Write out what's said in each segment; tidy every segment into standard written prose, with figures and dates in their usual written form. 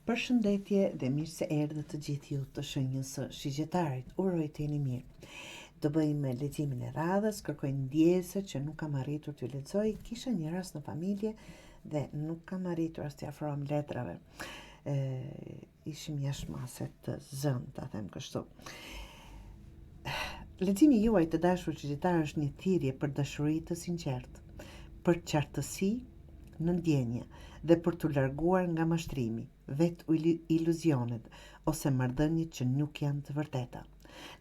Përshëndetje dhe mirë se erdhët të gjithë ju të shenjës së shigjetarit. Uroj të jeni mirë. Do bëjmë leximin e radhës, kërkoj ndjesë që nuk kam arritur t'ju lexoj. Kisha një rast në familje dhe nuk kam arritur as t'i afrohem letrave. Ishim jashmase të zënë, ta them kështu. Leximi juaj të dashur shigjetar është një thirrje për dashuri të sinqertë, për qartësi në ndjenje dhe për t'u larguar nga mashtrimi, vetë iluzionet ose marrëdhëniet që nuk janë të vërteta.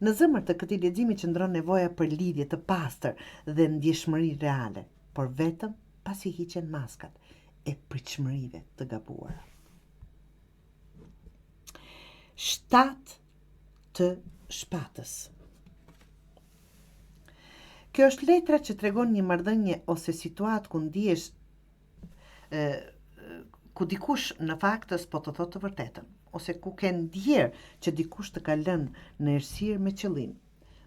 Në zemër të këtij leximi qëndron nevoja për lidhje të pastër dhe ndjeshmëri reale, por vetëm pasi hiqen maskat e pritshmërive të gabuara. 7 të shpatës. Kjo është letra që tregon një marrëdhënie ose situatë ku ndihesh ku dikush në fakt s'po të thotë të vërtetën, ose ku ke ndjerë që dikush të ka lënë në errësirë me qëllim.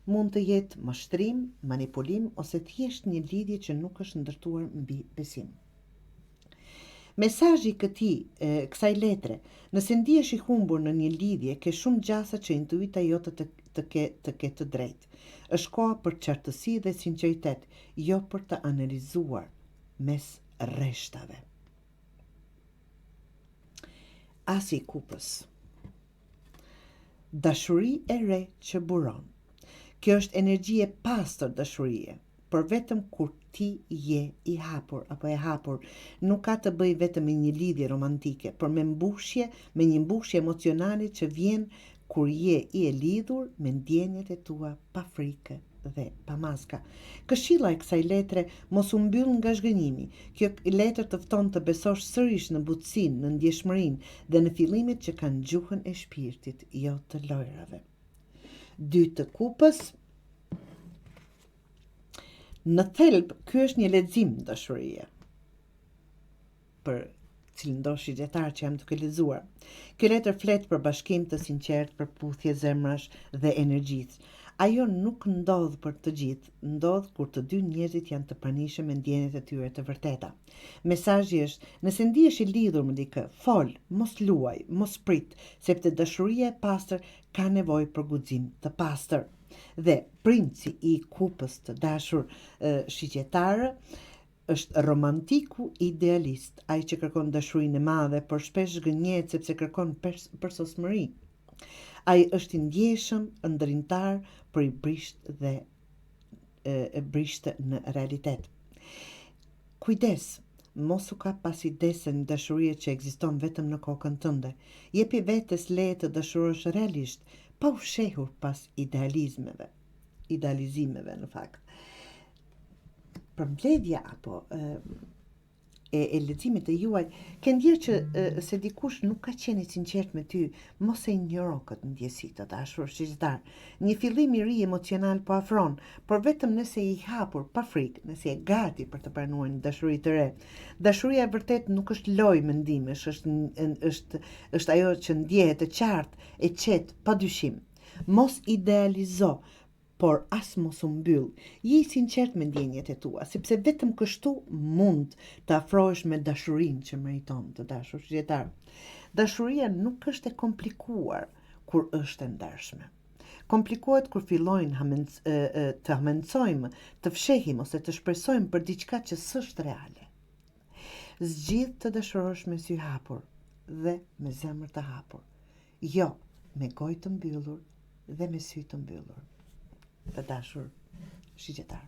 Mund të jetë mashtrim, manipulim ose thjesht një lidhje që nuk është ndërtuar mbi besim. Mesazhi kësaj letre, nëse ndihesh i humbur në një lidhje, ke shumë gjasa që intuita jote të ketë të drejtë. Është koha për qartësi dhe sinqeritet, jo për të analizuar mes rreshtave. Asi i kupës. Dashuri e re që buron. Kjo është energji e pastër dashurie, por vetëm kur ti je i hapur apo e hapur, nuk ka të bëjë vetëm me një lidhje romantike, por me një mbushje emocionale që vjen kur je i e lidhur me ndjenjet e tua pa frikë dhe pa maska. Këshilla e kësaj letre mos u mbyll nga zhgënjimi. Kjo letër të fton të besosh sërish në butësinë, në ndjeshmërinë dhe në fillimet që kanë gjuhën e shpirtit, jo të lojrave. 2 të kupës. Në thelb, ky është një lexim dashurie. Për cilin do shigjetar që jam duke lexuar. Kjo letër flet për bashkim të sinqert, për puthje zemrash dhe energjisë. Ajo nuk ndodh për të gjithë, ndodh kur të dy njerëzit janë të pranishëm me ndjenjet e tyre të vërteta. Mesazhi është, nëse ndihesh i lidhur me dikë, fol, mos luaj, mos prit, sepse dashuria e pastër ka nevojë për guxim të pastër. Dhe princi i kupës të dashur shigjetarë është romantiku idealist, ai që kërkon dashurinë e madhe, por shpesh zgënjehet sepse kërkon përsosmëri. Ai është i ndjeshëm, ëndrrimtar, por i brisht dhe brisht në realitet. Kujdes, mos u ka pasidesë një dashurie që ekziston vetëm në kokën tënde. Jepi vetes leje të dashurosh realisht, pa u shehur pas idealizimeve në fakt. Përmbledhja apo e leximit të juaj, ke ndjerë që se dikush nuk ka qenë i sinqert me ty, mos e injoro këtë ndjesi të dashur shigjetar. Një fillim i ri emocional po afron, por vetëm nëse je i hapur, pa frikë, nëse je gati për të pranuar një dashuri të re. Dashuria e vërtet nuk është lojë mendimesh, është ajo që ndjehet e qartë, e qetë, pa dyshim. Mos idealizo, por as mos u mbyll. Je i sinqert me ndjenjet e tua, sepse vetëm kështu mund të afrohesh me dashurinë që meriton të dashur shigjetar. Dashuria nuk është e komplikuar kur është e ndershme. Komplikohet kur fillojnë të hamencojmë, të fshehim ose të shpresojmë për diçka që s'është reale. Zgjidh të dashurosh me sy hapur dhe me zemër të hapur. Jo me gojë të mbyllur dhe me sy të mbyllur. Të dashur shigjetar.